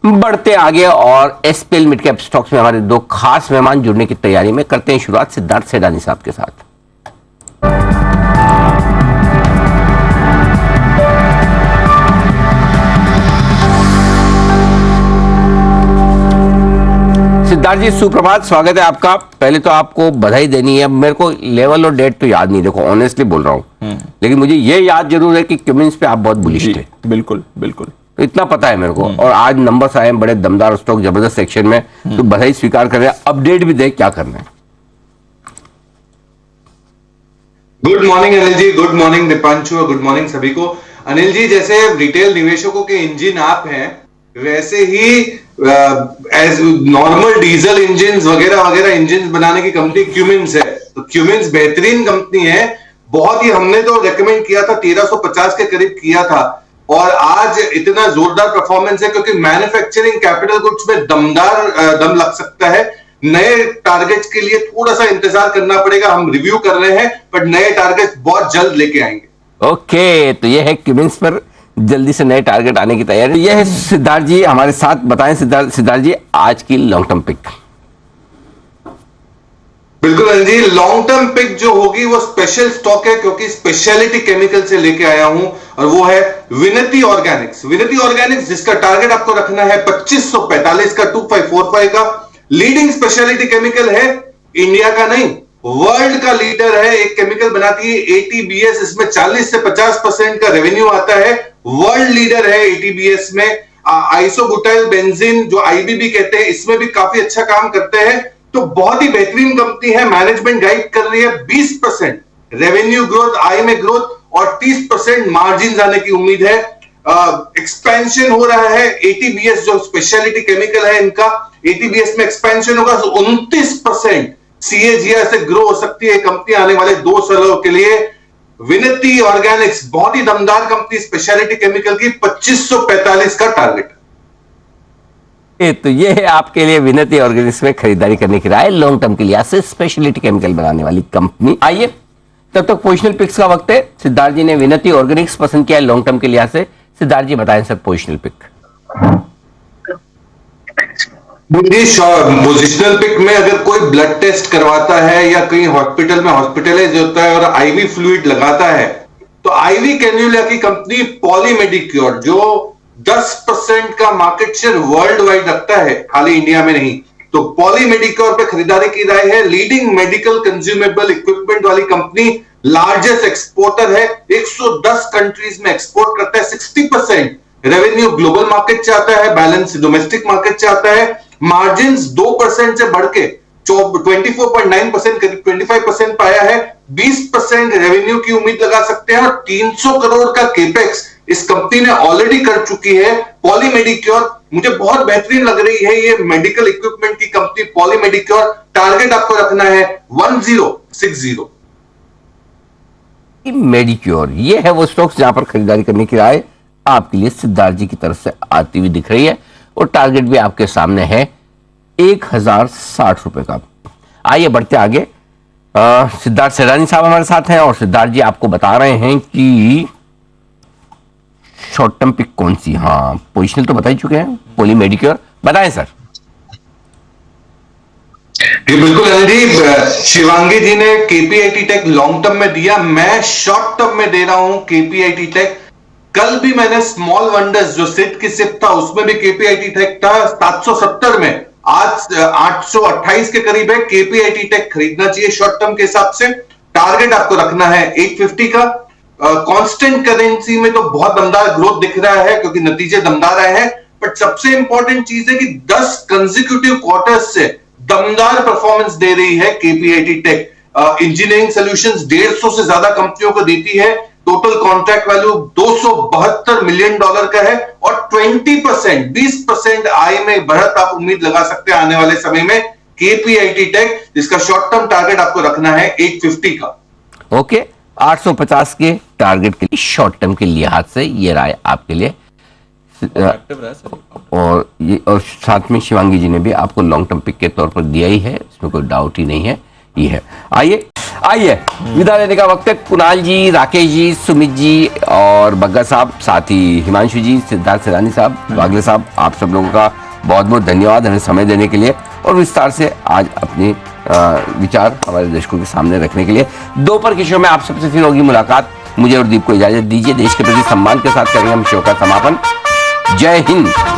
बढ़ते आगे और एसपीएल मिड कैप स्टॉक्स में हमारे दो खास मेहमान जुड़ने की तैयारी में। करते हैं शुरुआत सिद्धार्थ सेडानी साहब के साथ। सिद्धार्थ जी सुप्रभात, स्वागत है आपका। पहले तो आपको बधाई देनी है। अब मेरे को लेवल और डेट तो याद नहीं, देखो ऑनेस्टली बोल रहा हूं, लेकिन मुझे ये याद जरूर है कि क्यूमिंस पे आप बहुत बुलिश थे। बिल्कुल बिल्कुल, तो इतना पता है मेरे को। और आज नंबर्स आए हैं बड़े दमदार, स्टॉक जबरदस्त सेक्शन में, तो बधाई स्वीकार कर रहे हैं। अपडेट भी दे क्या करना है। Good morning Anil ji, good morning Deepanshu और गुड मॉर्निंग सभी को। अनिल जी, जैसे रिटेल निवेशकों के इंजन आप हैं, वैसे ही एज नॉर्मल डीजल इंजन वगैरह वगैरह इंजन बनाने की कंपनी क्यूमिंस है। तो क्यूमिंस बेहतरीन कंपनी है, बहुत ही। हमने तो रेकमेंड किया था, 1350 के करीब किया था, और आज इतना जोरदार परफॉर्मेंस है क्योंकि मैन्युफैक्चरिंग कैपिटल गुड्स में दमदार दम लग सकता है। नए टारगेट्स के लिए थोड़ा सा इंतजार करना पड़ेगा, हम रिव्यू कर रहे हैं, बट नए टारगेट्स बहुत जल्द लेके आएंगे। ओके, तो ये है क्यूमिंस पर जल्दी से नए टारगेट आने की तैयारी। ये है सिद्धार्थ जी हमारे साथ। बताएं सिद्धार्थ जी, आज की लॉन्ग टर्म पिक। बिल्कुल Anil ji, long term pick जो होगी वो स्पेशल स्टॉक है, क्योंकि स्पेशलिटी केमिकल से लेके आया हूं, और वो है विनती ऑर्गेनिक्स। विनती ऑर्गेनिक्स जिसका टारगेट आपको रखना है 2545 का, 2545 का। लीडिंग स्पेशलिटी केमिकल है, इंडिया का नहीं वर्ल्ड का लीडर है। एक केमिकल बनाती है एटीबीएस, इसमें 40 से 50% का रेवेन्यू आता है। वर्ल्ड लीडर है एटीबीएस में। आइसोब्यूटाइल बेंजीन जो आईबीबी कहते हैं, इसमें भी काफी अच्छा काम करते हैं। तो बहुत ही बेहतरीन कंपनी है। मैनेजमेंट गाइड कर रही है 20% रेवेन्यू ग्रोथ, आय में ग्रोथ, और 30% मार्जिन आने की उम्मीद है। एक्सपेंशन हो रहा है। एटीबीएस जो स्पेशलिटी केमिकल है इनका, एटीबीएस में एक्सपेंशन होगा, 29% सीएजीआर से ग्रो हो सकती है कंपनी आने वाले 2 सालों के लिए। विनती ऑर्गेनिक्स बहुत ही दमदार कंपनी, स्पेशलिटी केमिकल की, 2545 का टारगेट। तो ये है आपके लिए विनती ऑर्गेनिक्स में खरीदारी करने की राय लॉन्ग टर्म के लिए, स्पेशलिटी केमिकल बनाने वाली कंपनी। आइए तब तक पोजिशनल पिक्स का वक्त है। सिद्धार्थ जी ने विनती ऑर्गेनिक्स पसंद किया है लॉन्ग टर्म के लिहाज से। सिद्धार्थ जी बताएं sir positional pick. Positional pick में अगर कोई ब्लड टेस्ट करवाता है या कहीं हॉस्पिटल में हॉस्पिटलाइज होता है और आईवी फ्लूइड लगाता है, तो आईवी कैन्युला की कंपनी पॉलीमेडिक्योर जो 10% का मार्केट शेयर वर्ल्ड वाइड रखता है, खाली इंडिया में नहीं, तो पॉलीमेडिक्योर पे खरीदारी की राय है। लीडिंग मेडिकल कंज्यूमेबल इक्विपमेंट वाली कंपनी, लार्जेस्ट एक्सपोर्टर है, 110 कंट्रीज में एक्सपोर्ट करता है। 60% रेवेन्यू ग्लोबल मार्केट से आता है, बैलेंस डोमेस्टिक मार्केट से आता है। मार्जिन 2% से बढ़ के 24.9% करीब 25% पाया है। 20% रेवेन्यू की उम्मीद लगा सकते हैं, और 300 करोड़ का केपेक्स इस कंपनी ने ऑलरेडी कर चुकी है। पॉलीमेडिक्योर मुझे बहुत बेहतरीन लग रही है, ये मेडिकल इक्विपमेंट की कंपनी पॉलीमेडिक्योर। टारगेट आपको रखना है 1060। मेडिक्योर ये है वो स्टॉक्स जहां पर खरीदारी करने की राय आपके लिए सिद्धार्थ जी की तरफ से आती हुई दिख रही है, और टारगेट भी आपके सामने है 1060 रुपए का। आइए बढ़ते आगे। सिद्धार्थ सेडानी साहब हमारे साथ हैं, और सिद्धार्थ जी आपको बता रहे हैं कि शॉर्ट टर्म पिक कौन सी। हाँ, पोजिशनल तो बता ही चुके हैं, पॉली मेडिक्योर। बताएं सर। बिल्कुल अनिल जी, शिवांगी जी ने केपीआईटी टेक लॉन्ग टर्म में दिया, मैं शॉर्ट टर्म में दे रहा हूं केपीआईटी टेक। कल भी मैंने स्मॉल वंडर्स जो सिट की सिप था उसमें भी केपीआईटी टेक था 770 में, आज 828 के करीब है। केपीआईटी टेक खरीदना चाहिए शॉर्ट टर्म के हिसाब से। टारगेट आपको रखना है 850 का। कांस्टेंट करेंसी में तो बहुत दमदार ग्रोथ दिख रहा है क्योंकि नतीजे दमदार आए हैं, बट सबसे इंपॉर्टेंट चीज है कि 10 कंसेक्यूटिव क्वार्टर्स से दमदार परफॉर्मेंस दे रही है केपीआईटी टेक। इंजीनियरिंग सॉल्यूशंस 150 से ज्यादा कंपनियों को देती है। टोटल कॉन्ट्रैक्ट वैल्यू $272 मिलियन का है, और 20% आय में बढ़त आप उम्मीद लगा सकते हैं आने वाले समय में केपीआईटी टेक, जिसका शॉर्ट टर्म टारगेट आपको रखना है 850 का। ओके, 850 के टारगेट के लिए शॉर्ट टर्म के लिहाज से ये राय आपके लिए। और साथ में शिवांगी जी ने भी आपको लॉन्ग टर्म पिक के तौर पर दिया ही है, इसमें कोई डाउट ही नहीं है। ये है। आइए आइए विदा लेने का वक्त है। कुणाल जी, राकेश जी, सुमित जी और बग्गा साहब, साथ ही हिमांशु जी, सिद्धार्थ सिरानी साहब, वागले साहब, आप सब लोगों का बहुत बहुत धन्यवाद हमें समय देने के लिए और विस्तार से आज अपनी विचार हमारे दर्शकों के सामने रखने के लिए। दोपहर के शो में आप सबसे फिर होगी मुलाकात। मुझे और दीप को इजाजत दीजिए। देश के प्रति सम्मान के साथ करेंगे हम शो का समापन। जय हिंद।